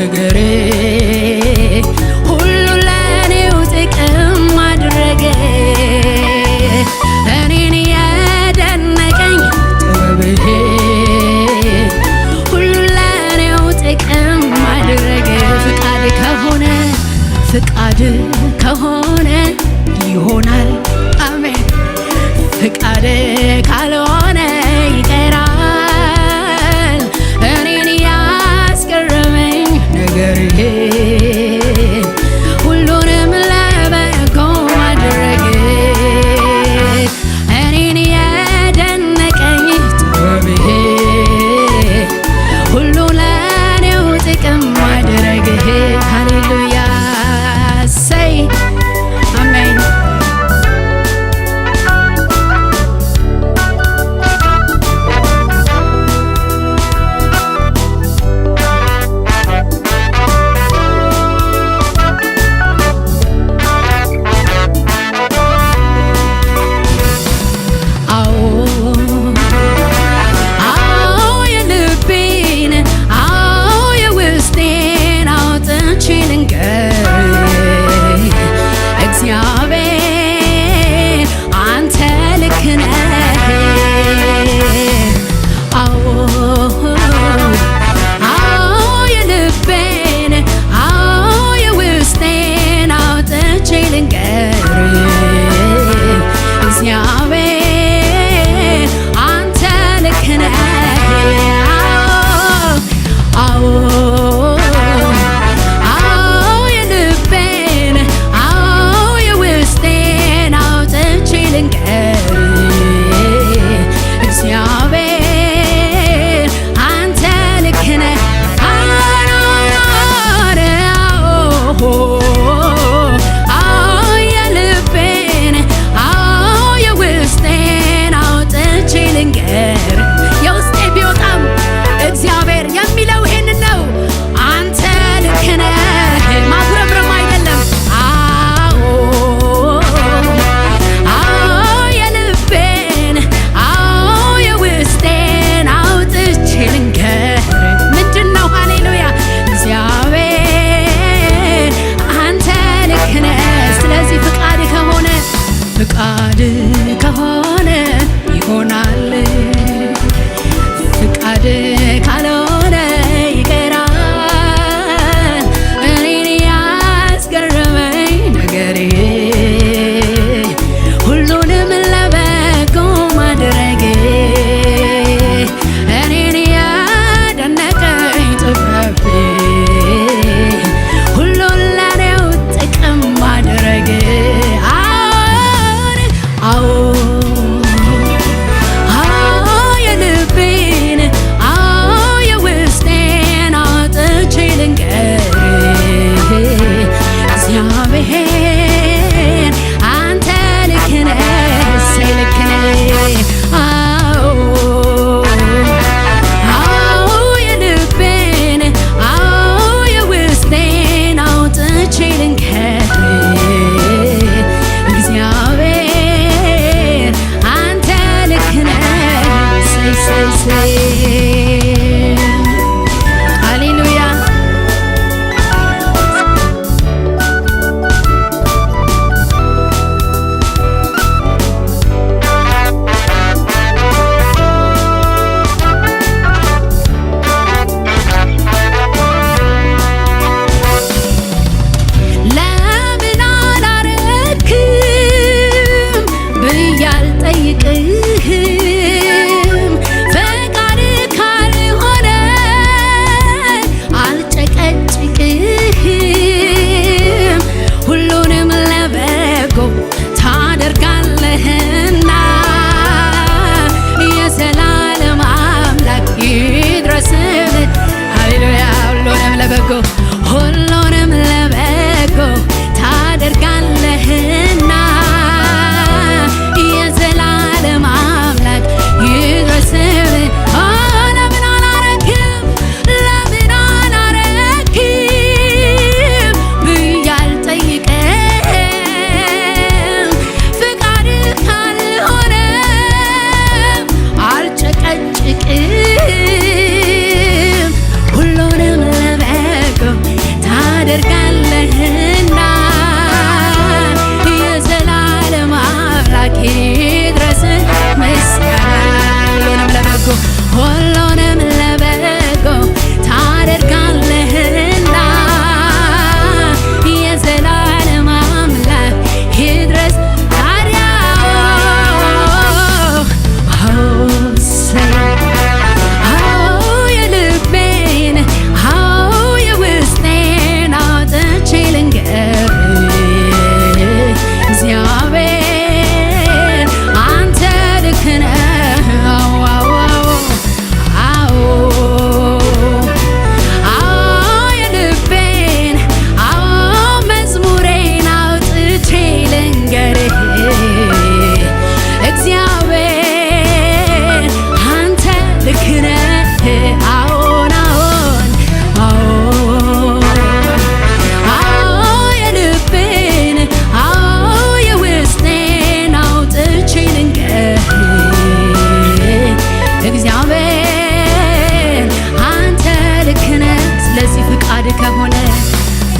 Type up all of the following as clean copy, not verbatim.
ነገሬ ሁሉ ለኔው ጥቅም ማድረጌ እኔን ያደነቀኝ ጥበብህ ሁሉ ለኔው ጥቅም ማድረጌ ፍቃድ ከሆነ ይሆናል አሜን ፍቃድ ካልሆነ ይቀራል እኔን ያስገረመኝ ነገሬ ሁሉንም ለበጎ ማድረጌ እኔን ያደነቀኝ ጥበብህ ሁሉ ለኔው ጥቅም ማድረጌ ሃሌሉያ ሰይ አሜን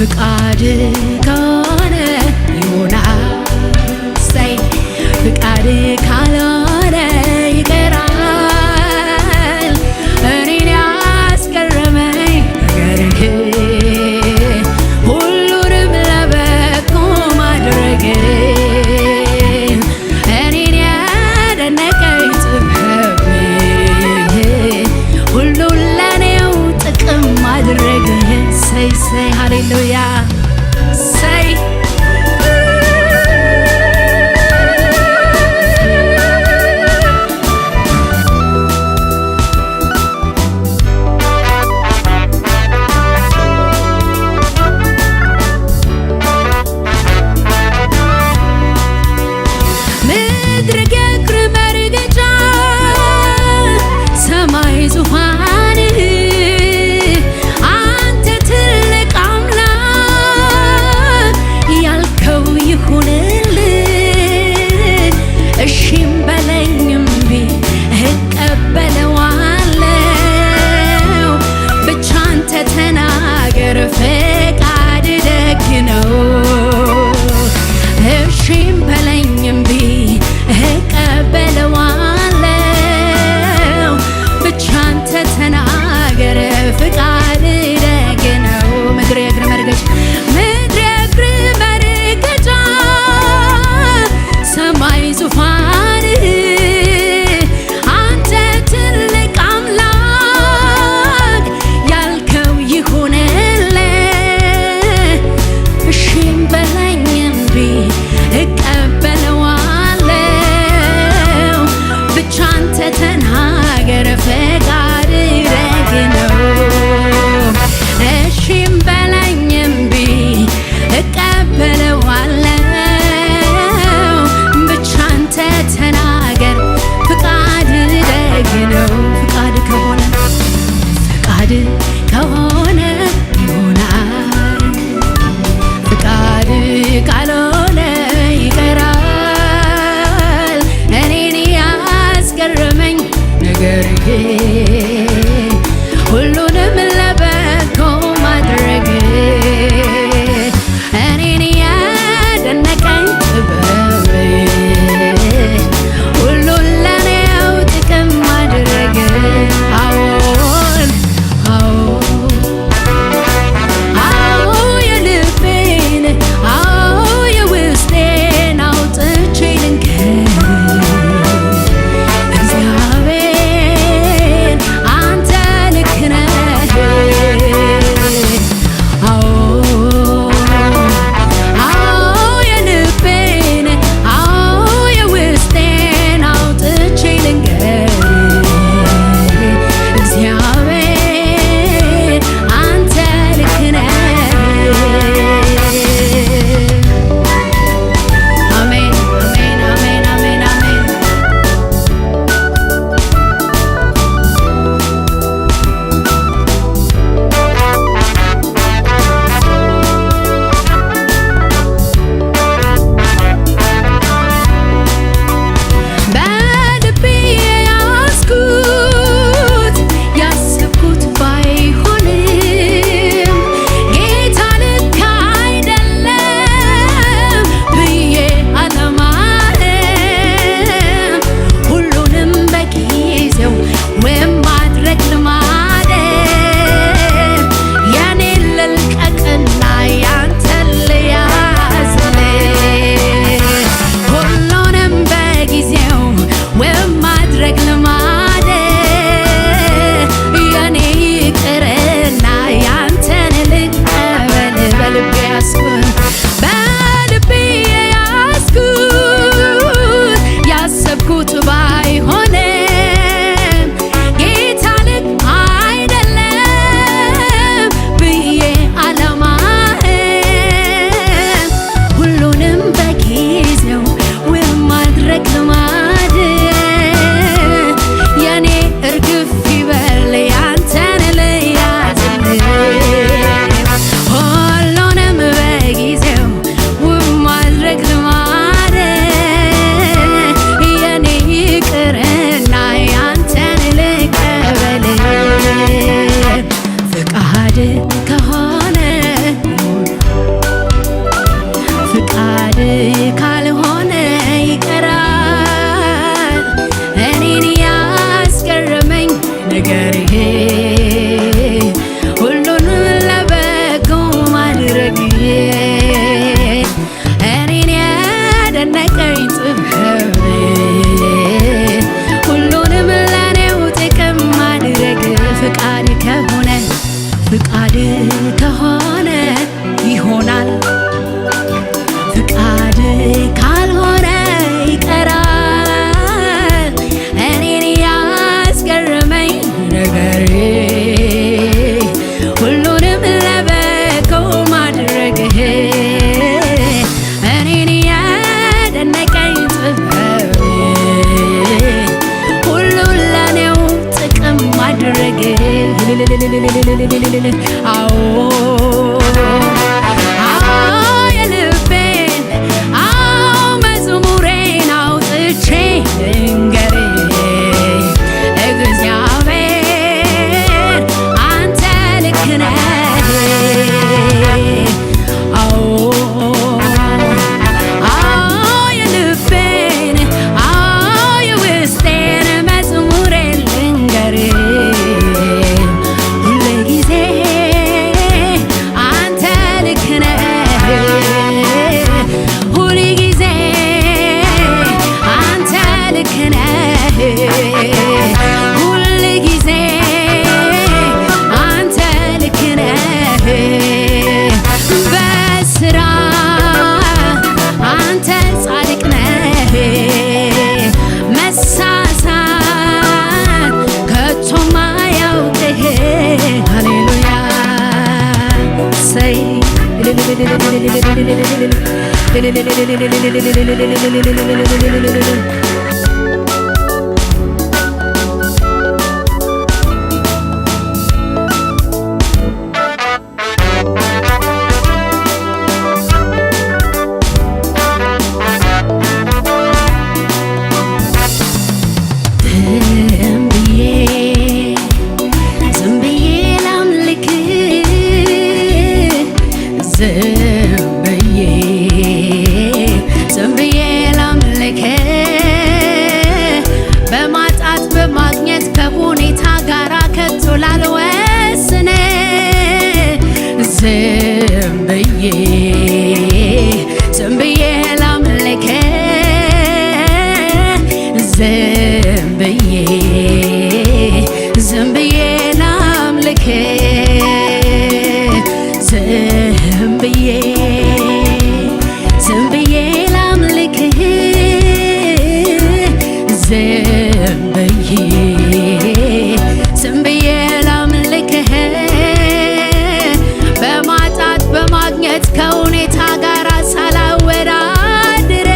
ፍቃድ ከሆነ ይሆናል። ሰይ ፍቃድ ካልሆነ ይቀራል። እኔን ያስገረመኝ ነገርህ ሁሉንም ለበጎ ማድረግ እኔን ያደነቀኝ ጥበብህ ሁሉን ለኔው ጥቅም ማድረግ ሰይ ሰይ ሃሌሉያ ሰይ ምድር የእግር መርገጫ ሰማይ ዙፋንህ አንተ ትልቅ አምላክ ያልከው ይሁንልህ። እሺም በለኝ እምቢ እቀበለዋለሁ። ብቻ አንተ ተናገር ፈቃድ ደግ ነው። እሺም በለኝ እምቢ እቀበለዋለሁ። ብቻ አንተ ተናገር ፍቃድ ደግ ነው። ምድር የእግር መርገጫ ምድር የእግር መርገጫ ሰማይ ዙፋንህ አንተ ትልቅ አምላክ ያልከው ይሁንልህ። እሺም በለኝ እምቢ እቀበለዋለሁ። ብቻ አንተ ተናገር ፈቃድ ደግ ነው። እሺም በለኝ እምቢ እቀበለዋለሁ። ብቻ አንተ ተናገር ፍቃድ ደግ ነው። ፍቃድ ከሆነ ይሆናል። ፍቃድ ካልሆነ ይቀራል። እኔን ያስገረመኝ ነገርህ ሁሉንም ለበጎ ማድረግ እኔን ያደነቀኝ ጥበብህ ሁሉን ለኔው ጥቅም ማድረግ አዎን አዎ የልቤን አዎ የውስጤን አውጥቼ ልንገር እግዚአብሔር አንተ ልክ ነህ። አዎ የልቤን አዎ የውስጤን አውጥቼ ልንገር እግዚአብሔር አንተ ልክ ነህ። አሜን አሜን አሜን አሜን አሜን በልቤ ያዝኩት ያሰብኩት ባይሆንም ጌታ ልክ አይደለም ብዬ አለማለም ሁሉንም በጊዜው ወይም ማድረግ ልማደ የኔን ልልቀቅና ያንተን ልያዝልህ ሁሉንም በጊዜው ወይም ማድረግ ልማደ የኔ ይቅርና ያንተን ልቀበል በልቤ ያዝኩት ያሰብኩት ባይሆንም ጌታ ልክ አይደለም ብዬ አለማህም ሁሉንም በጊዜው ወይም ማድረግ ልማድ የኔ እርግፍ ይበል ያንተን ልያዝልህ ሁሉንም በጊዜው ወይም ማድረግ ልማድ የኔ ይቅርና ያንተን ልቀበል ፍቃድ ከሆነ ሁሉን ለበጎ ማድረግ እኔን ያደነቀኝ ጥበብ ሁሉንም ለኔው ጥቅም ማድረግ ፍቃድ ከሆነ ይሆናል ፍቃድ ካልሆነ ይቀራል እኔን ያስገረመኝ ነገር ሁሉንም ለበጎ ማድረግ እኔን ያደነቀኝ ጥበብ ሁሉን ለኔው ጥቅም ማድረግ አዎ ዝም ብዬ ላምልክ ዝም ብዬ ላምልክ ዝም ብዬ ላምልክ ዝም ብዬ ላምልክ በማጣት በማግኘት ከሁኔታ ጋር ሳላወዳድር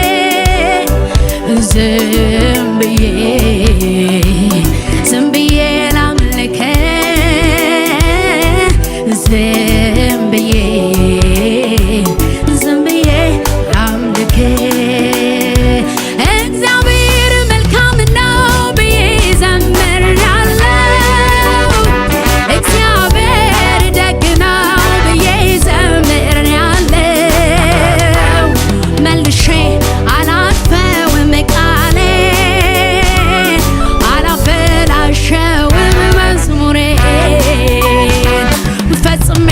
ዝም ብዬ ላምልክ ዝም ብዬ ላምልክ እግዚአብሔር መልካም ነው ብዬ ዘምራለሁ እግዚአብሔር ደግ ነው ብዬ ዘምራለሁ መልሼ አላጥፈውም ቃሌ አላበላሸውም መዝሙሬን ፈጽሜ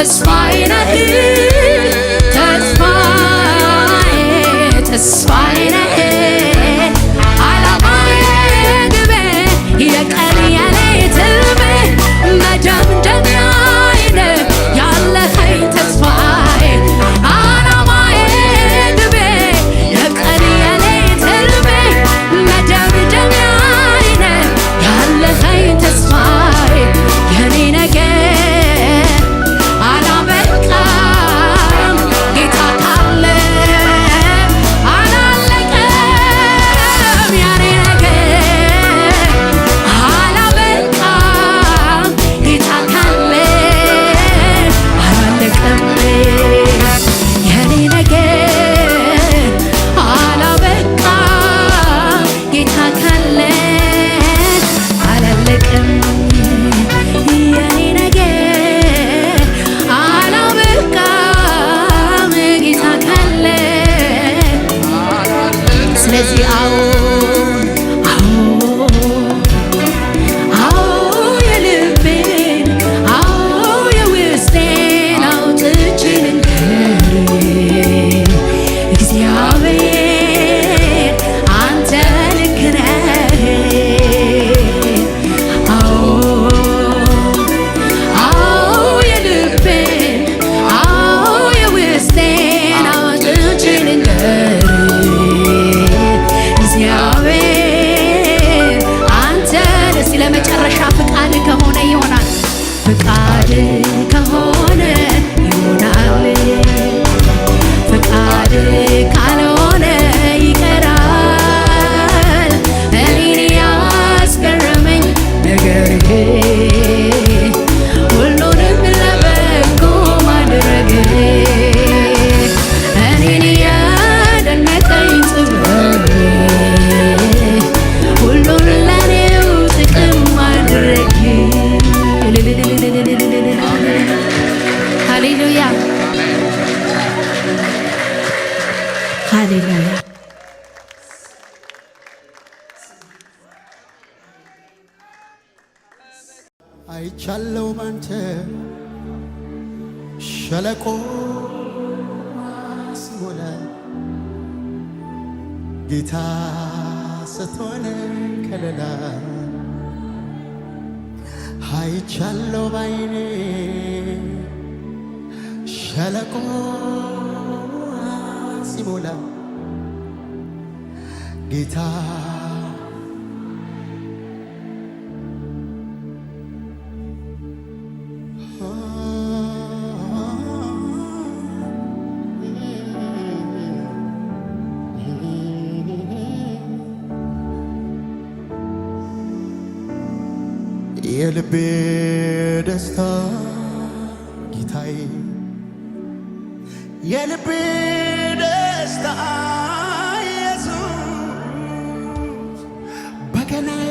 ተስፋዬ ነህ ተስፋዬ ነህ ዓላማዬ ግቤ የቀን የሌት ሕልሜ መደምደሚያዬ ነህ ያለኸኝ ተስፋዬ ዓላማዬ ግቤ የቀን የሌት ሕልሜ መደምደሚያዬ ነህ ያለኸኝ ተስፋዬ የኔ ነገር አላበቃም ጌታ ካለ አላለቀም የኔ ነገር አላበቃም ጌታ ካለ አላለቀም የኔ ነገር አላበቃም ጌታ ካለ አላለቀም የኔ ነገር አላበቃም ጌታ ካለ ስለዚህ አዎ የልቤን የውስጤን አውጥቼ ልንገርህ እግዚአብሔር አንተ ልክ ነህ የልቤን የውስጤን አውጥቼ ልንገርህ እግዚአብሔር አንተ ደስ ለመጨረሻ ፍቃድ ከሆነ ይሆናል ፍቃድ ከሆነ ይሆናል ፍቃድ ካልሆነ ይቀራል እኔን ያስገረመኝ ነገር ሁሉንም ለበጎ ማድረግ እኔን ያደነቀኝ ጥበብ ሁሉን ለኔው ጥቅም ማድረግ ሃሌሉያ ሃሌሉያ አይቻለው ባንተ ሸለቆ ሲሞላ ጌታ ስትሆን ከለላ አይቻለው ባይኔ ሸለቆ ሲሞላ ጌታ የልቤ ደስታ ጌታዬ የልቤ ደስታ ኢየሱስ በገናዬ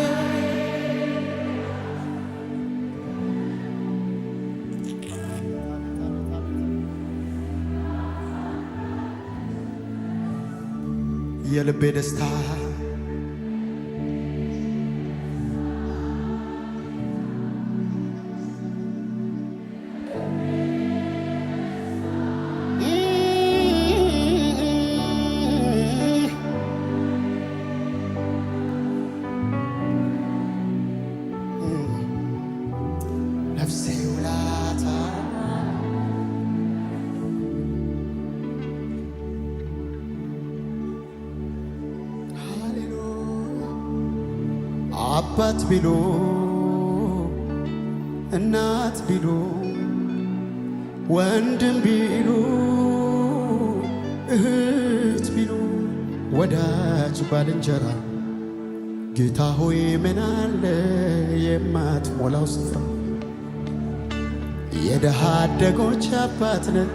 የልቤ ደስታ ነፍሴ ውላታ አባት ቢሉ እናት ቢሉ ወንድም ቢሉ እህት ቢሉ ወዳጅ ባልንጀራ ጌታ ሆይ ምን አለ የማትሞላው ስፍራ የደሃ አደጎች አባት ነህ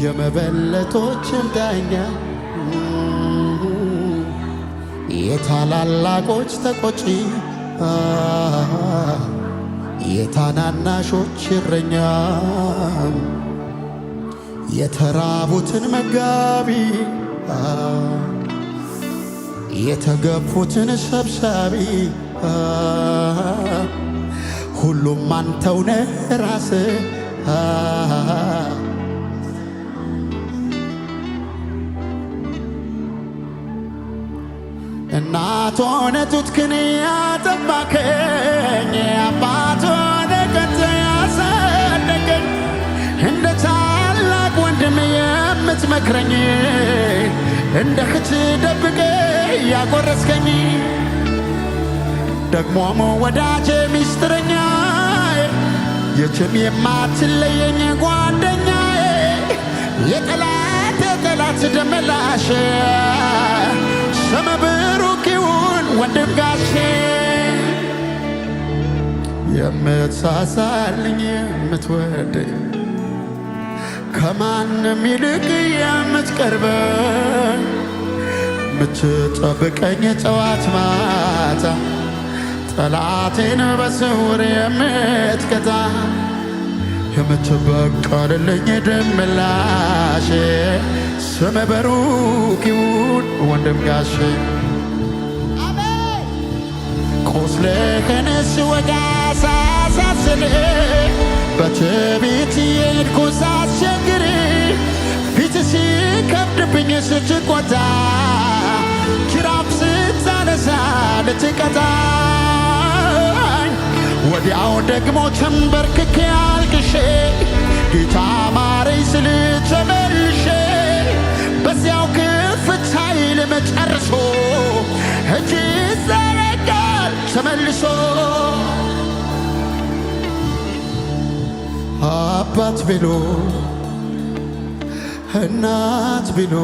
የመበለቶችም ዳኛ የታላላቆች ተቆጪ የታናናሾች እረኛ የተራቡትን መጋቢ የተገፉትን ሰብሳቢ ሁሉም አንተው ነህ ራስህ እናት ሆነ ጡትክን ያጠባከኝ አባት ሆነ ቀጥ ያሳደገኝ እንደ ታላቅ ወንድም የምትመክረኝ እንደ እህት ደብቀ ያጎረስከኝ ደግሞም ወዳጄ ሚስጥረኛ የትም የማትለየኝ ጓደኛዬ የጠላት ደመላሽ ስም ብሩክ ይሁን ወንድም ጋሼ የምትሳሳልኝ የምትወደኝ ከማንም ይልቅ የምትቀርበኝ የምትጠብቀኝ ጠዋት ማታ ጠላቴን በስውር የምትቀጣ የምትበቀልልኝ ደምላሼ ስም ብሩክ ይሁን ወንድም ጋሼ ቁስልህን ስወጋ ሳሳስል በትዕቢት የሄድኩ ሳስቸግር ፊት ሲከብድብኝ ስትቆጣ ጅራፍ ስታነሳ ልትቀጣኝ ወዲያው ደግሞ ተንበርክኬ አልቅሼ ጌታ ማረኝ ስል ተመልሼ በዚያው ክፍታይ ለመጨረሶ እጅ ይዘረጋል ተመልሶ አባት ብሎ እናት ብሎ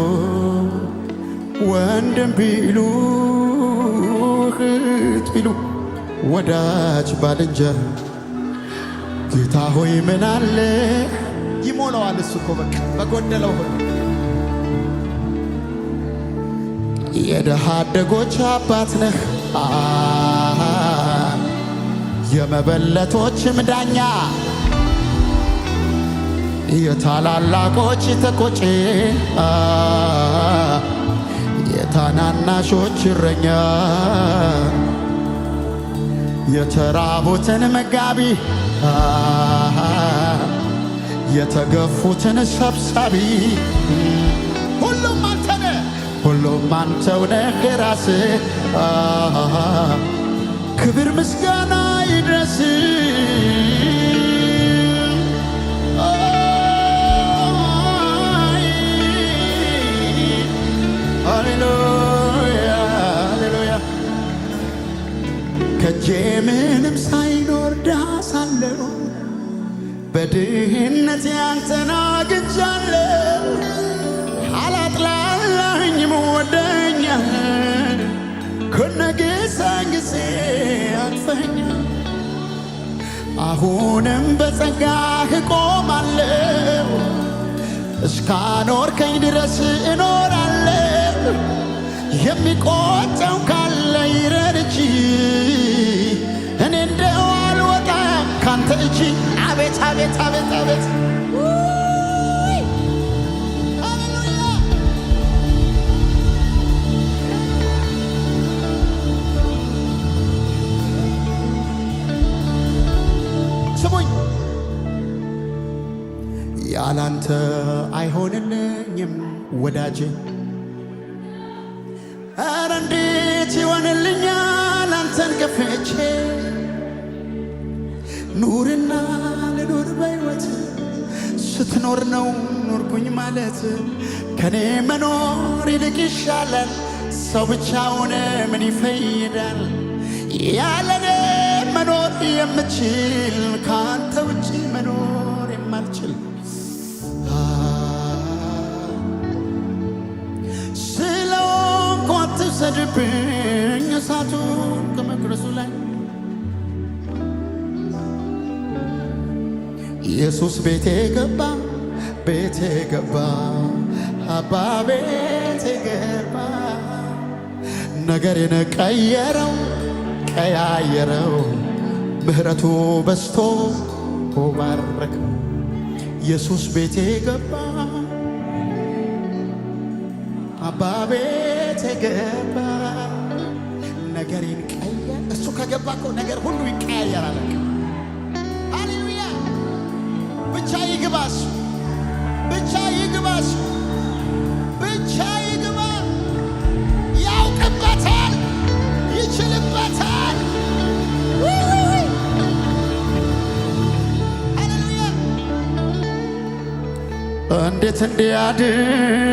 ወንድም ቢሉ እህት ቢሉ ወዳጅ ባልንጀር ጌታ ሆይ ምን አለ ይሞላዋል። እሱ እኮ በቃ በጎደለው ሁሉ የደሃ አደጎች አባት ነህ የመበለቶችም ዳኛ የታላላቆች ተቆጪ የታናናሾች እረኛ የተራቡትን መጋቢ የተገፉትን ሰብሳቢ ሁሉም አንተ ነህ ሁሉም አንተው ነህ ራስህ ክብር ምስጋና ይድረስ ሃሌሉያ ሃሌሉያ ከጄ ምንም ሳይኖር ድሃ ሳለሁ በድህነት ያንተን አግኝቻለሁ አላጥላላኝም ወደኛል ከነገሰንግሴ አቅፈኛል አሁንም በጸጋህ እቆማለሁ እስካኖርከኝ ድረስ እኖራለሁ የሚቆጨው ካለ ይረድ እኔ እንደው አልወጣም ካንተ እጅ አቤት አቤት አቤት አቤት ሃሌሉያ ስሙኝ ያላንተ አይሆንልኝም ወዳጄ ኧረ እንዴት ይሆንልኛል አንተን ከፍቼ ኑርና ልኑር በሕይወት ስትኖር ነው ኖርኩኝ ማለት ከኔ መኖር ይልቅ ይሻላል ሰው ብቻውን ምን ይፈይዳል ያለኔ መኖር የምችል ካንተ ውጪ መኖር የማልችል ስለሆንኩ አትውሰድብኝ እሳቱን ከመቅረሱ ላይ ኢየሱስ ቤቴ ገባ ቤቴ ገባ አባ ቤቴ ገባ ነገሬን ቀየረው ቀያየረው ምህረቱ በስቶ ባረከ ኢየሱስ ቤቴ ገባ አባ ቤቴ ገባ ነገሬን ቀየረ እሱ ከገባ እኮ ነገር ሁሉ ይቀያየራል እንዴት እንዲያድን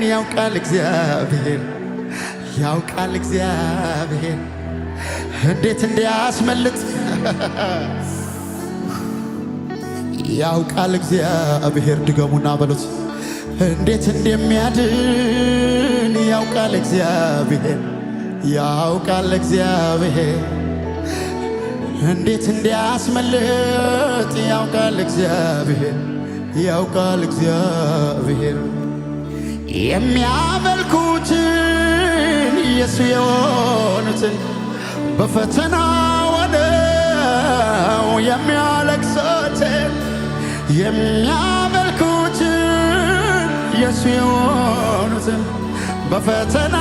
ያውቃል እግዚአብሔር ያውቃል እግዚአብሔር እንዴት እንዲያስመልጥ ያውቃል እግዚአብሔር ድገሙና በሉት እንዴት እንደሚያድን ያውቃል እግዚአብሔር ያውቃል እግዚአብሔር እንዴት እንዲያስመልጥ ያውቃል እግዚአብሔር ያውቃል እግዚአብሔር የሚያመልኩትን ኢየሱስ የሆኑትን በፈተና ወደው የሚያለቅሱትን የሚያመልኩትን ኢየሱስ የሆኑትን በፈተና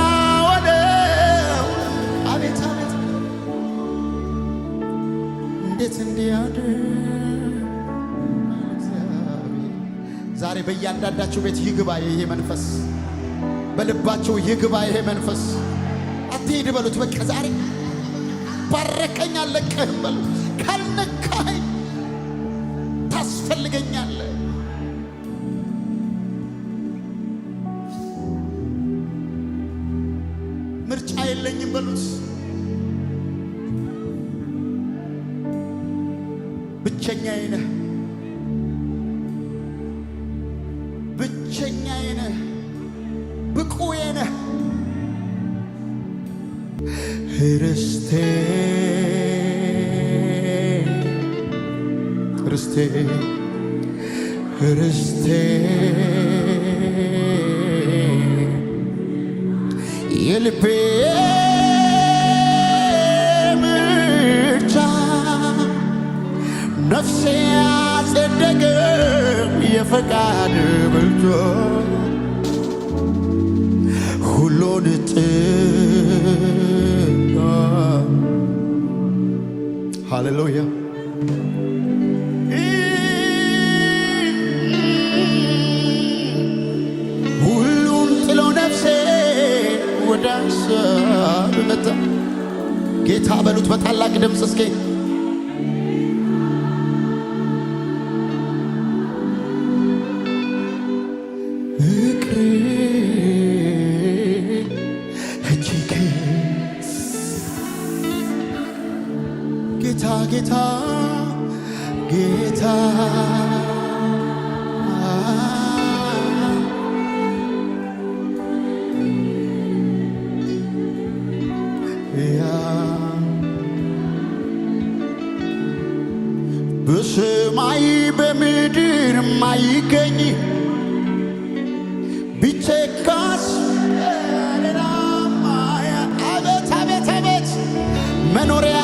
ወደው አቤት አቤት እንዴት እንዲያድን ዛሬ በእያንዳንዳችሁ ቤት ይግባ ይሄ መንፈስ በልባችሁ ይግባ ይሄ መንፈስ አትሂድ በሉት በቃ ዛሬ ባረከኝ አለቅህም በሉት ካልነካኸኝ ታስፈልገኛለህ ምርጫ የለኝም በሉት ብቸኛዬ ነህ ብቸኛዬ ነህ ብቁዬ ነህ ርስቴ ርስቴ ርስቴ የልቤ ምርጫ ነፍሴ ያጸደቀ የፈቃድ ብልቶ ሁሉን ሃሌሉያ ሁሉን ጥሎ ነፍሴ ወደ ሀሳብ መጣ ጌታ በሉት በታላቅ ድምፅ እስኪ ጌታ ጌታ በሰማይ በምድር ማይገኝ ቢቸካስ አቤት አቤት አቤት መኖሪያ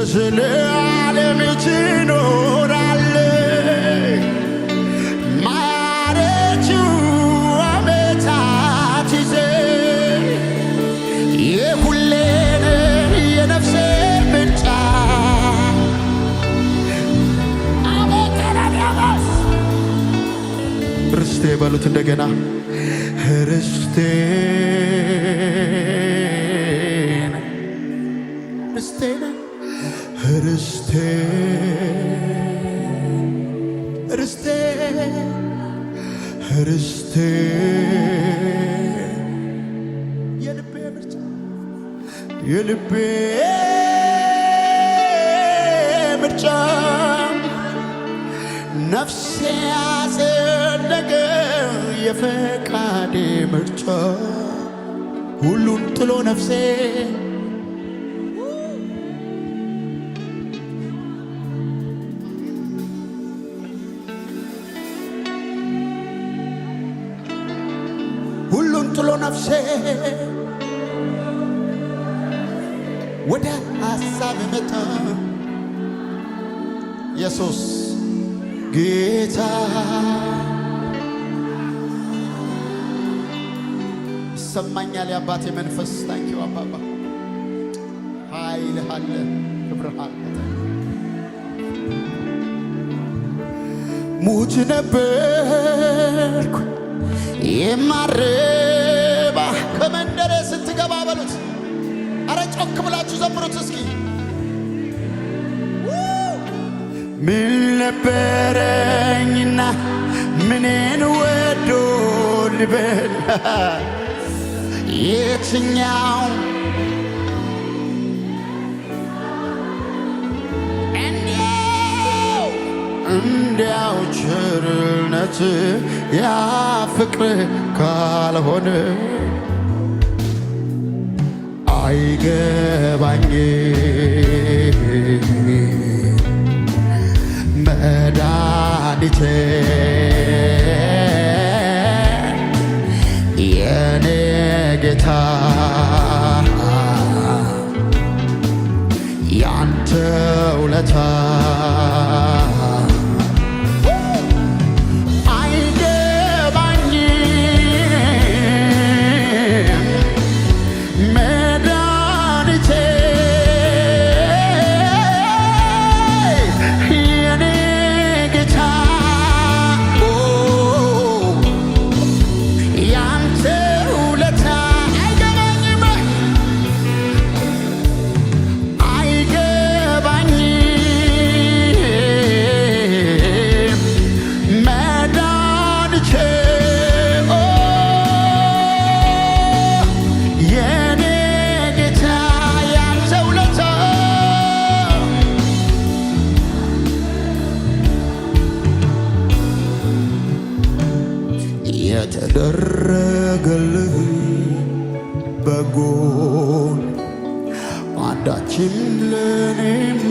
ለዘለዓለም ትኖራለህ ማረጁ ዓመታት ይዘህ የሁሌን የነፍሴ ምንጭ አሜከራዲያባስ ርስቴ በሉት እንደገና ርስቴ ርስቴ ርስቴ ርስቴ የልቤ ምርጫ የልቤ ምርጫ ነፍሴ ያጸደቀ የፈቃዴ ምርጫ ሁሉን ጥሎ ነፍሴ ጥሎ ነፍሴ ወደ ሀሳብ መጣ ኢየሱስ ጌታ ይሰማኛል የአባቴ መንፈስ ታንኪው አባባ ኃይልህ አለ ክብርህ አለ ሙት ነበርኩ የማረባ ከመንደሬ እያላችሁ ዘምሩት እስኪ። ምን ነበረኝና ምንን ወዶ ልበል የትኛው እንዲያው ቸርነት ያ ፍቅር ካልሆነ አይገባኝም መድኃኒቴ የኔ ጌታ ያንተ ውለታ የተደረገልህ በጎን አንዳችም ለኔማ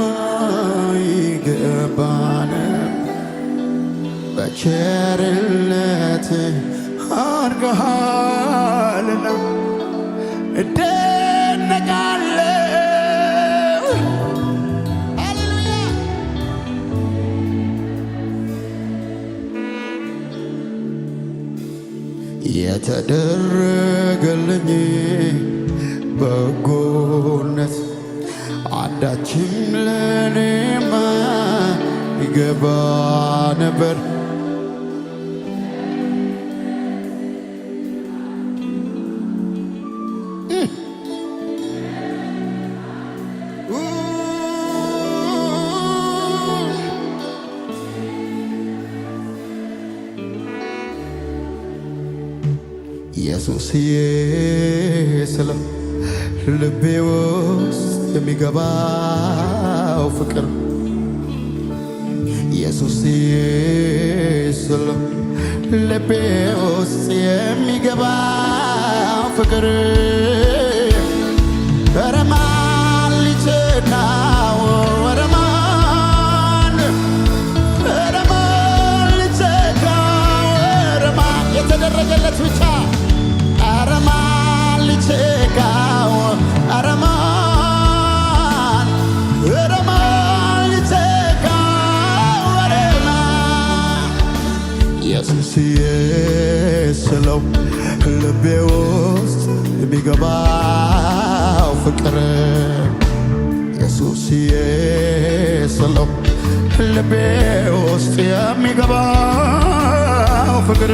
አይገባንም በቸርነት አድርገሃልና እደነቃለሁ። ሃሌሉያ የተደረገልኝ በጎነት አንዳችም ለኔማ ይገባ ነበር ኢየሱስዬ ስለ ልቤ ውስጥ የሚገባው ፍቅር ኢየሱስዬ ስለ ልቤ ውስጥ የሚገባው ፍቅር ኧረ ማን ሊተካው ኧረ ማን ሊተካው ኧረ ማን የተደረገለት ብቻ ኧረ ማን ሊተካው ኧረ ማን ሊተካው ኧረ ማን ኢየሱስዬ ስለው ልቤ ውስጥ የሚገባው ፍቅር ኢየሱስዬ ስለው ልቤ ውስጥ የሚገባው ፍቅር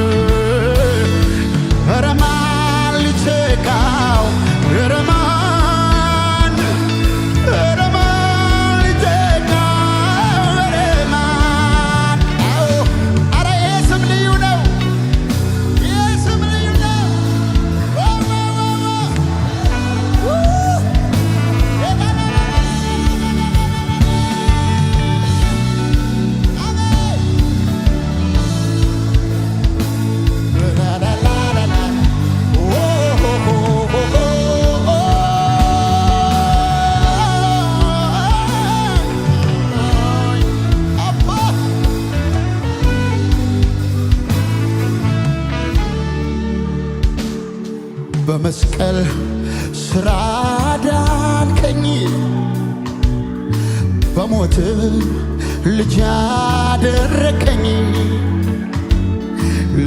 ኧረ ማን ሊተካው ኧረ ማን ሊተካው ኧረ ማን ኧረ ይሄ ስም ልዩ ነው ይሄ ስም ልዩ ነው በመስቀል ስራ ዳንከኝ በሞት ልጅ አደረከኝ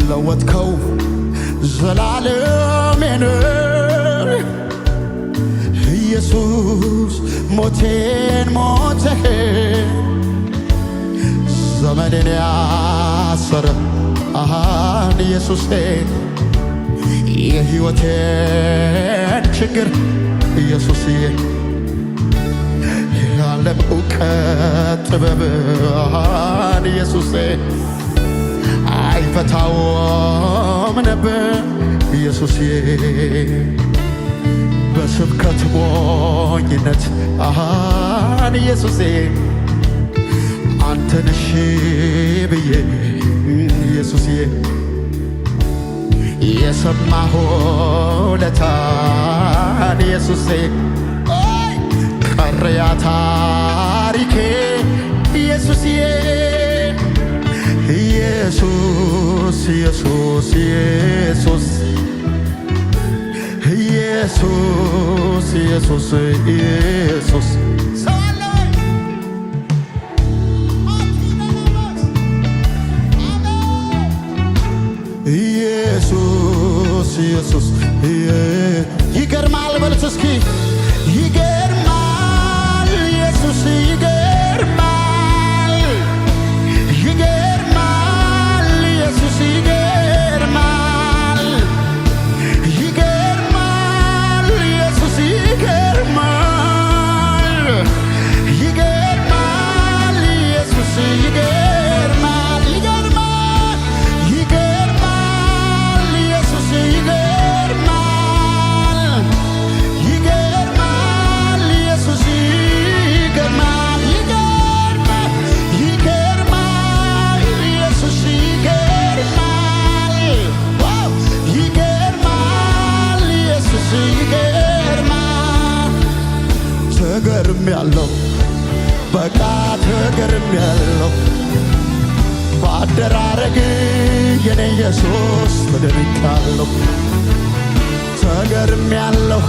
ለወጥከው ዘላለሜን ኢየሱስ ሞቴን ሞተህ ዘመኔን ያሰረ ኢየሱሴ የሕይወቴን ችግር ኢየሱስዬ የዓለም እውቀት ጥበብን ኢየሱሴ አይፈታውም ነበር ኢየሱሴ በስብከት ሞኝነት ኢየሱሴ አንተን እሺ ብዬ ኢየሱሴ የሰማሁ ለታን ኢየሱሴ ቀረ ያ ታሪኬ ኢየሱሴ ኢየሱስ ኢየሱስ ኢየሱስ ኢየሱስ ኢየሱስ ኢየሱስ ኢየሱስ ይገርማል በሉት እስኪ ይገርማል ኢየሱስ ይገርማል ይገርማል ኢየሱስ ይገርማል ይገርማል ኢየሱስ ይገርማል ይገርማል ኢየሱስ ይገርማል ይገርማል ይገርማል ኢየሱስ ይገርማል ይገርማል ኢየሱስ ይገርማል ይገርማል ኢየሱስ ይገርማል ዋው ይገርማል ኢየሱስ ይገርማል ተገርሜያለሁ በቃ ተገርሜያለሁ በአደራረግ የኔ ኢየሱስ ተደንቄያለሁ ተገርሜያለሁ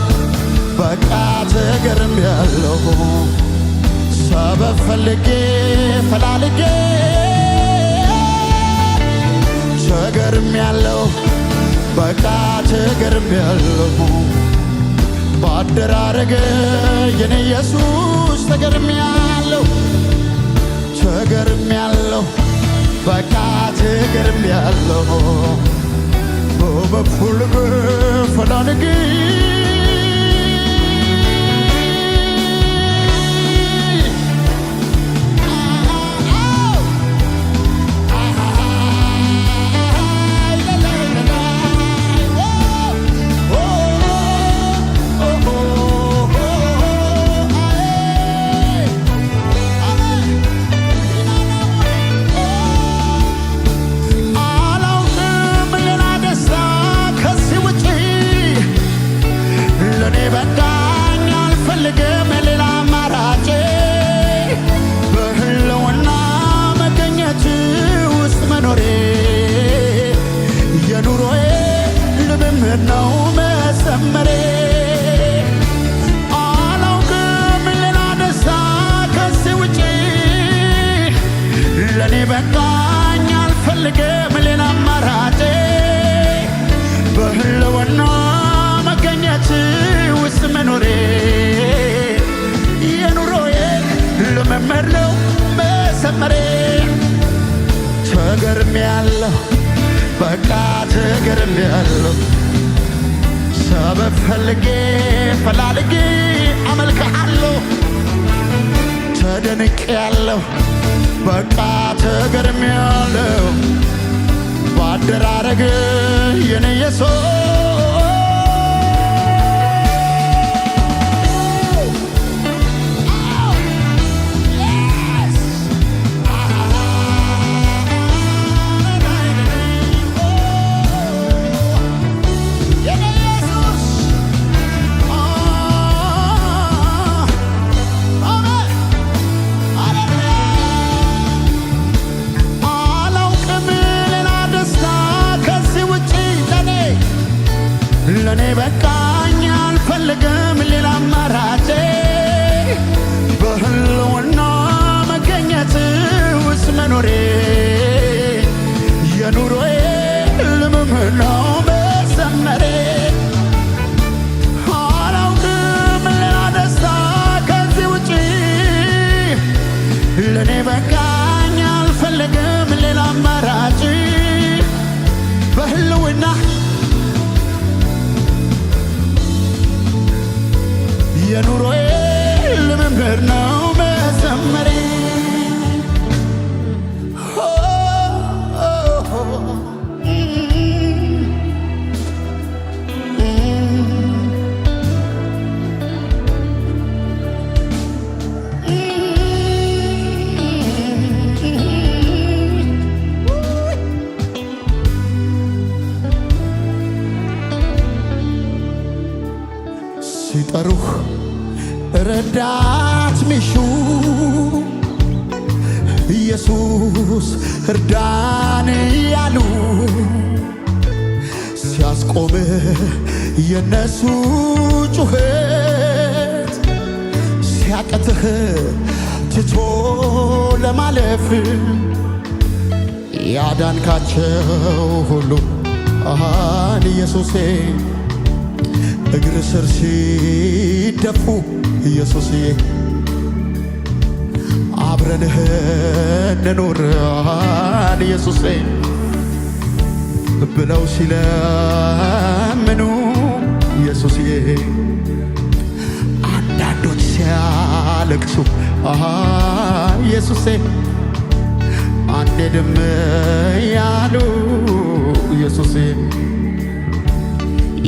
በቃ ተገርሜያለሁ ሰበብ ፈልጌ ፈላልጌ ተገርሜያለሁ በቃ ተገርሜያለሁ በአደራረግ የኔ ኢየሱስ ተገርሜያለሁ ተገርሜያለሁ በቃ ተገርሜያለሁ በበኩል ፈላልጌ ነው መሰመሬ አላውቅም ሌላ ደስታ ከዚህ ውጪ ለኔ በቃኝ አልፈልግም ሌላ አማራጭ በህልውና መገኘት ውስጥ መኖሬ የኑሮዬ ልምምድ ነው መሰመሬ ተገርሜያለሁ በቃ ተገርሜያለሁ ሰበብ ፈልጌ ፈላልጌ አመልክሃለሁ ተደንቄያለሁ በቃ ተገርሜያለሁ በአደራረግ የኔ ኢየሱስ ለኔ በቃኝ አልፈልግም ሌላ አማራጭ በህልውና መገኘት ውስጥ መኖሬ የኑሮዬ ልምምድ ነው መሰመሬ አላውቅም ሌላ ደስታ ከዚህ ውጪ ለኔ በቃኝ አልፈልግም ሌላ አማራጭ በህልውና የኑሮዬ ልምምድ ነው ጀመረ ሲጠሩህ ረዳት ሚሹ ኢየሱስ እርዳን ያሉ ሲያስቆምህ የነሱ ጩኸት ሲያቀትህ ትቶ ለማለፍ ያዳንካቸው ሁሉ አሃን ኢየሱሴ እግር ስር ሲደፉ ኢየሱስዬ አብረንህ እንኑር ኢየሱሴ ብለው ሲለምኑ ኢየሱስዬ አንዳንዶች ሲያለቅሱ ኢየሱሴ አንዴድም ያሉ ኢየሱሴ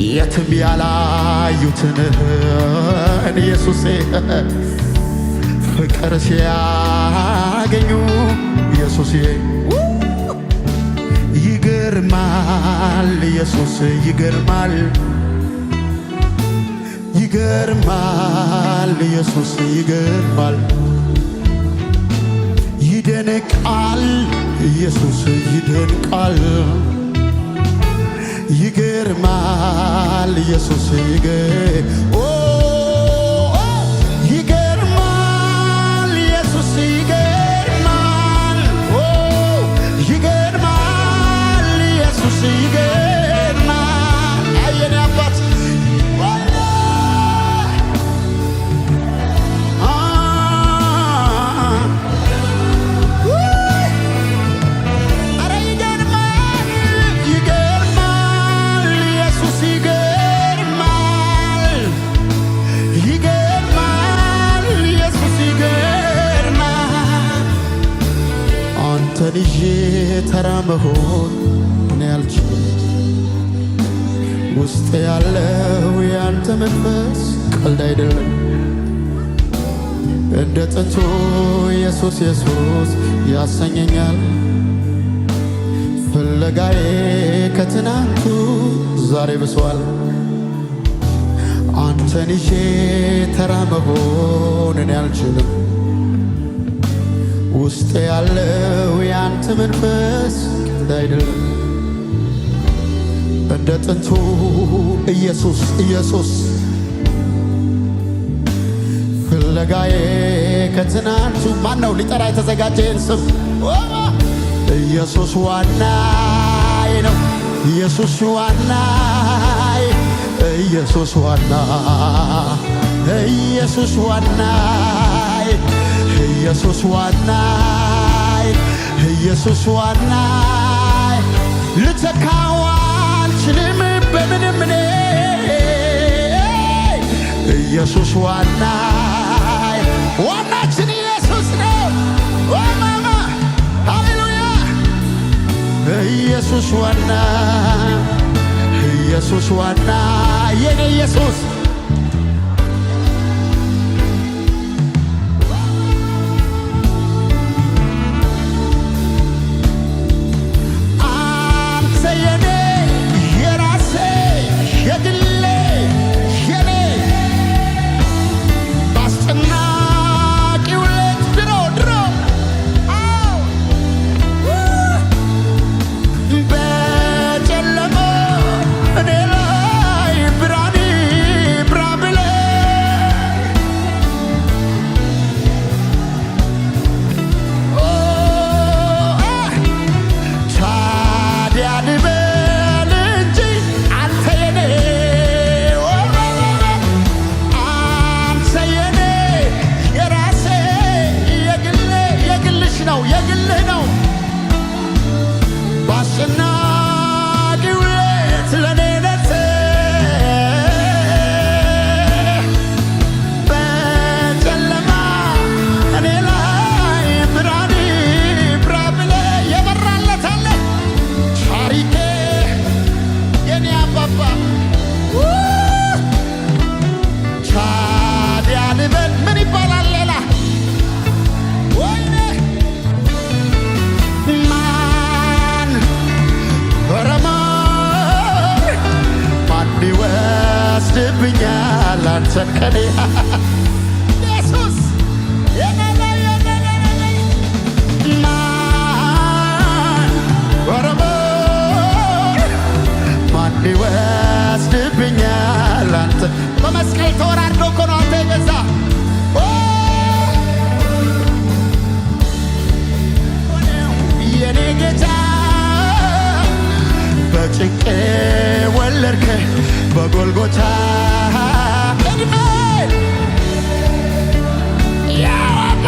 የትም ያላዩትን ኢየሱሴ ፍቅር ሲያገኙ ኢየሱሴ ይገርማል ኢየሱስ ይገርማል ይገርማል ኢየሱስ ይገርማል ይደንቃል ኢየሱስ ይደንቃል ይገርማል ኢየሱስ ይገርማል ኢየሱስ ይገርማል ይገርማል ኢየሱስ ይገርማል አየኔ አባት አንተን ይዤ ተራ መሆን እኔ አልችልም ውስጥ ያለው ያንተ መንፈስ ቀልድ አይደለም እንደ ጥንቱ ኢየሱስ ኢየሱስ ያሰኘኛል ፍለጋዬ ከትናንቱ ዛሬ ብሷል አንተን ይዤ ተራ መሆን እኔ አልችልም ውስጥ ያለው ያንተ መንፈስ ቀልድ አይደለም እንደ ጥንቱ ኢየሱስ ኢየሱስ ፍለጋዬ ከትናንቱ ማነው ሊጠራ የተዘጋጀን ስም ኢየሱስ ዋናዬ ነው ኢየሱስ ዋናዬ ኢየሱስ ዋና ኢየሱስ ዋናዬ ኢየሱስ ዋናዬ ኢየሱስ ዋናዬ ልተካው አልችልም በምንም እኔ ኢየሱስ ዋናዬ ዋናችን ኢየሱስ ነው ማማ ሃሌሉያ ኢየሱስ ዋና ኢየሱስ ዋና የኔ ኢየሱስ ይወስድብኛል አንተን ከኔ ኢየሱስ ማን ይወስድብኛል አንተ በመስቀል ተወራርዶ እኮ ነው አንተ የገዛ የኔ ጌታ በጭንቄ ወለድከ በጎልጎታ እድሜ ያዋጋ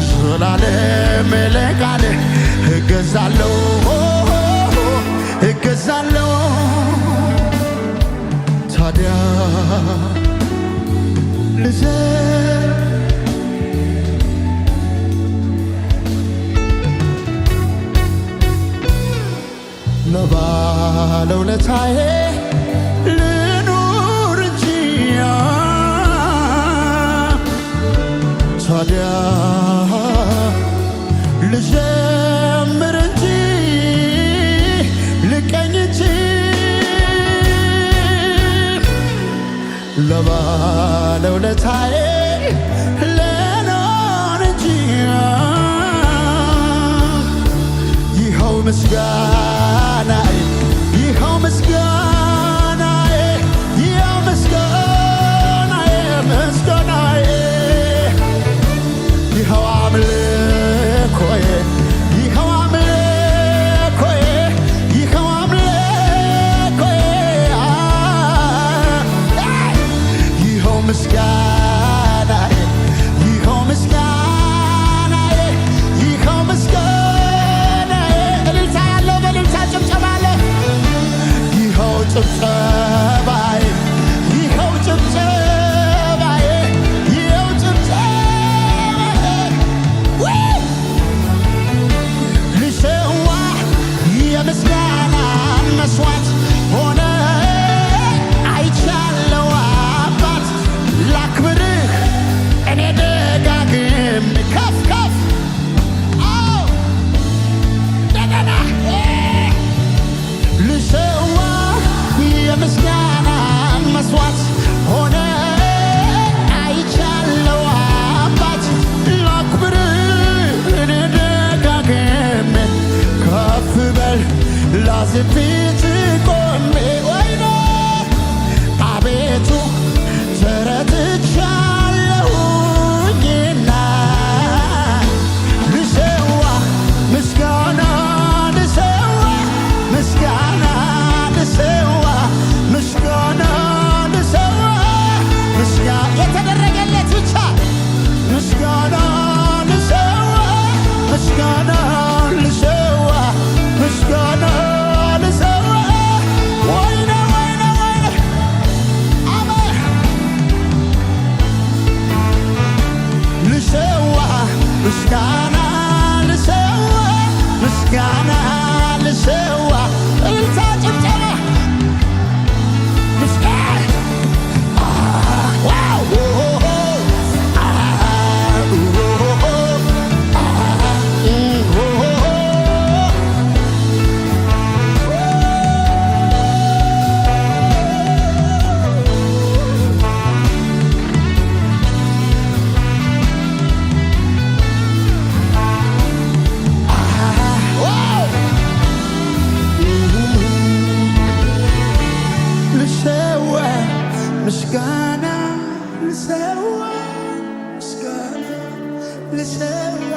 ዘላለም ለቃል እገዛለሁ እገዛለሁ ታዲያ ለባለውለታዬ ልኑር እንጂ ታዲያ ልዘምር እንጂ ልቀኝ እንጂ ለባለውለታዬ ልኑር እንጂ ይኸው ምስጋናዬ ይኸው ምስጋናዬ ይኸው ምስጋናዬ ምስጋናዬ ይኸው አምልኮዬ ይኸው አምልኮዬ ይኸው አምልኮዬ ይኸው ምስጋናዬ ይኸው ምስጋናዬ ይኸው ምስጋናዬ እልልታ ያለው በእልልታ ጭብጨባ አለ ይኸው ጭብጨባዬ ይኸው ጭብጨባዬ ይኸው ጭብጨባዬ ልሰዋ የምስጋናን መስዋዕት ሆነ አይቻለው አባት ላክብርህ እኔ ደጋግም ከፍ ከፍ እንደገና ልሰዋ የምስጋናን መስዋዕት ሆነ አይቻለው አባት ላክብርህ እኔ ደጋግም ከፍ በል ላዝን ፊት ቆሜ ወይኔ አቤቱ ተረትቻለሁኝና ልሰዋ ምስጋና ልሰዋ ምስጋና ልሰዋ ምስጋና ልሰዋ የተደረገለት ብቻ ምስጋና ልሰዋ ምስጋና ልሰዋ ምስጋና ልሰዋ ወይኔ ወይኔ ወይኔ አሜን ልሰዋ ምስጋና ልሰዋ ምስጋና ልሰዋ እልልታ ጭብጨባ ምስጋና ዋው ልሰዋ ምስጋና ልሰዋ ምስጋና ልሰዋ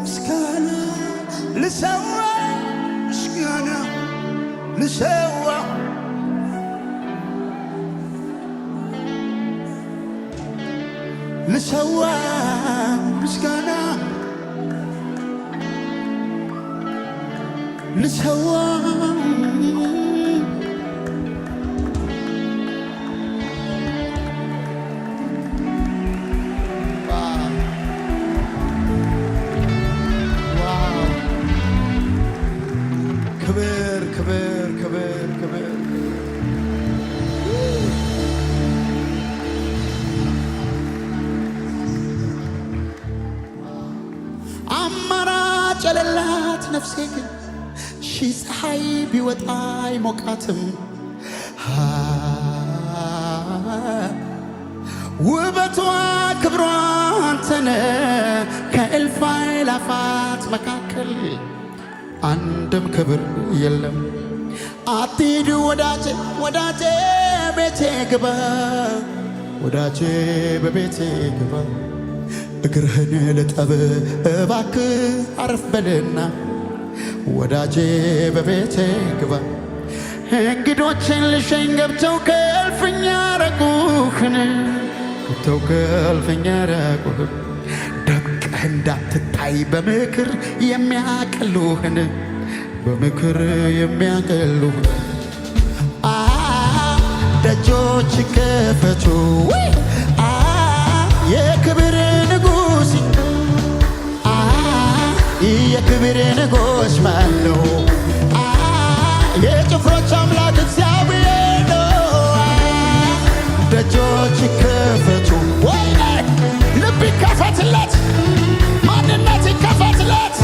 ምስጋና ልሰዋ ምስጋና ልሰዋ ልሰዋ ምስጋና ልሰዋ ክብር ክብር ክብር ክብር አማራጭ የሌላት ነፍሴ ግን ሺህ ፀሐይ ቢወጣ አይሞቃትም ውበቷ ክብሯ አንተነ ከእልፍ አእላፋት መካከል አንድም ክብር የለም። አትሂድ ወዳጄ ወዳጄ ቤቴ ግባ ወዳጄ በቤቴ ግባ እግርህን ልጠብ እባክህ አረፍ በልና ወዳጄ በቤቴ ግባ እንግዶችን ልሸኝ ገብተው ከእልፍኝ ያረቁህን ገብተው ከእልፍኝ ያረቁህን ደምቀህ እንዳትታይ በምክር የሚያቀሉህን በምክር የሚያቀሉህን ደጆች ከፈቱ የክብር ንጉሥ የክብር ንጉሥ ማን ነው? የጭፍሮች አምላክ እግዚአብሔር ነው። ደጆች ከፈቱ ወይኔ ልብ ይከፈትለት ማንነት ይከፈትለት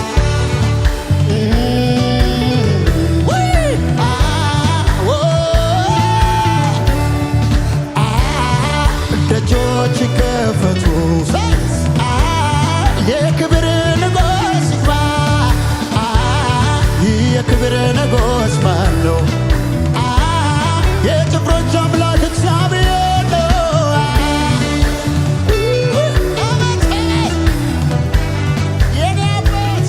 ደጆች ከፈቱ የክብር ንጉሥ ይግባ የክብር ንጉሥ ማን ነው? የጭፍሮች አምላክ እግዚአብሔር ነው። የኔ አባት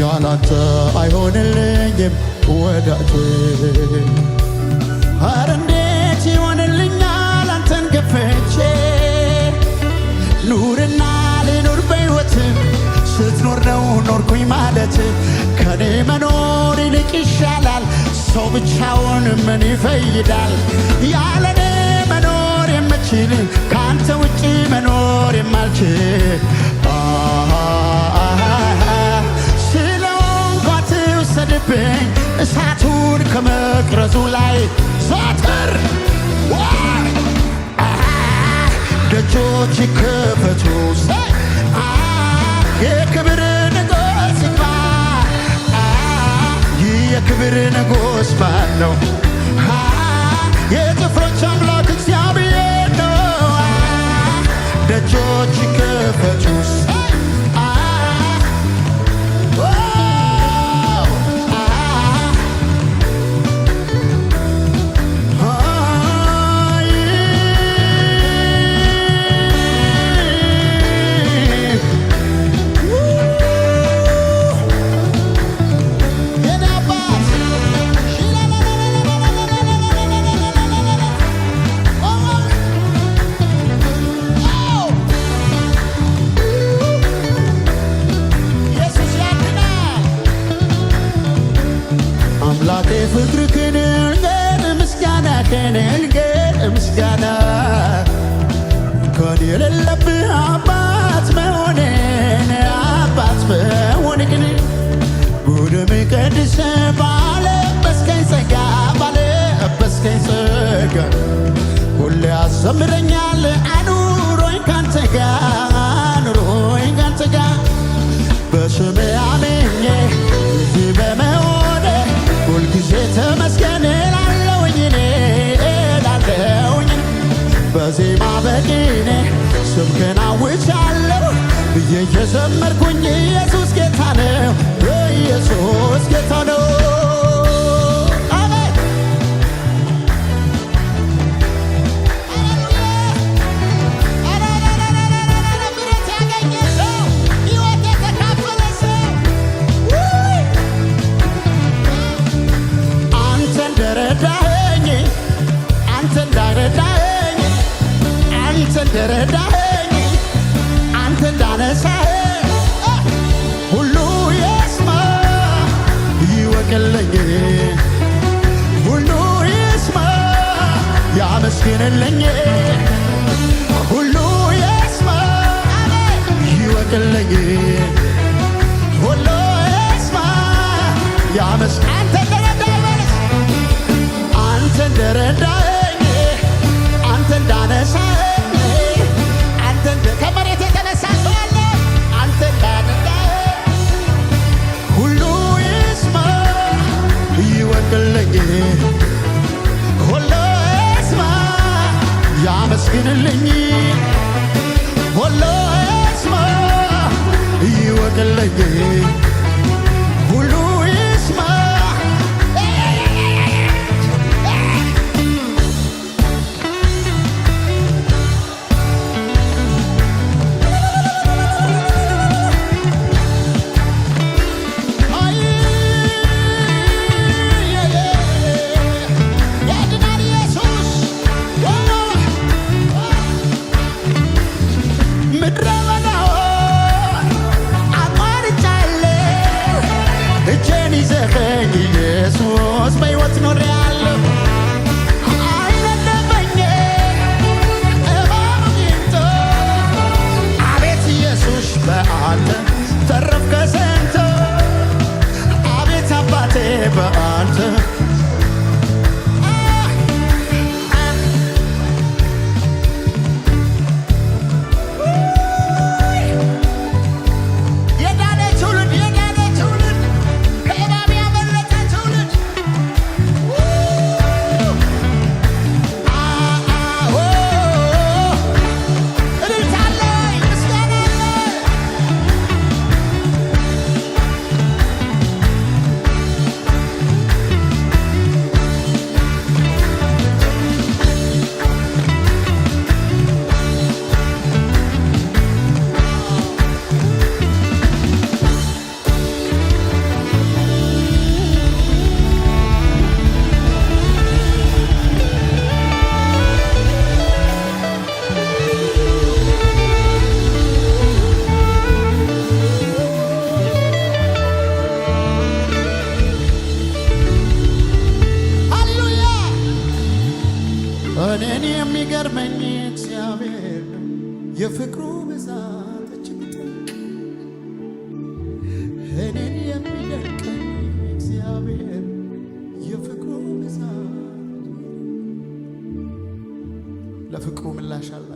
ያላንተ አይሆንልኝም ወዳጄ ኧረ እንዴት ይሆንልኛል አንተን ገፍቼ ኑርና ልኑር በሕይወት ስትኖር ነው ኖርኩኝ ማለት ከኔ መኖር ይልቅ ይሻላል ሰው ብቻውን ምን ይፈይዳል ያለኔ መኖር የምችል ከአንተ ውጪ መኖር የማልችል ሰድብኝ እሳቱን ከመቅረዙ ላይ ዛተር ደጆች ይከፈቱ የክብር ንጉሥ ይግባ የክብር ንጉሥ ማን ነው? የጭፍሮች አምላክ እግዚአብሔር ነው። ደጆች ይከፈቱ አምላኬ ፍቅርህን ልንገር ምስጋናህን ልንገር ምስጋና ከኔ የሌለብህ አባት መሆንህን ጉድም ቀድሰ ባለበስከኝ ጸጋ ሁሌ አዘምረኛል አኑሮኝ ካንተ ጋር በስምህ አምኜ እዚህ በመሆኔ ሁልጊዜ ተመስገን እላለሁኝ በዜማ በቅኔ ስምህን አውጃለሁ ብዬ እየዘመርኩኝ ኢየሱስ ጌታ ነው ኢየሱስ ጌታ ነው። እንደረዳኸኝ አንተ እንዳነሳኸኝ ሁሉ ይስማ ይወቅልኝ ሁሉ ይስማ ያመስግንልኝ ሁሉ ይስማ ይወቅልኝ ሁሉ ይስማ ያመስግን አንተ እንደረዳኸኝ አንተ እንዳነሳኸኝ አንተ ከመሬት የተነሳ ሰው አለ አንተ እንዳነሳኸኝ ሁሉ ይስማ ይወቅልኝ ሁሉ ይስማ ያመስግንልኝ ሁሉ ይስማ ይወቅልኝ ሁሉ ይስማ ኢየሱስ በሕይወት ኖሬአለሁ አይነደፈኝ እባብ ጊንጦ አቤት ኢየሱስ በአንተ ተረፍኩ ከስንቱ አቤት አባቴ በአንተ እኔን የሚገርመኝ እግዚአብሔር የፍቅሩ ብዛት እጅግ ጥልቅ እኔን የሚደንቀኝ እግዚአብሔር የፍቅሩ ብዛት ለፍቅሩ ምላሽ አለ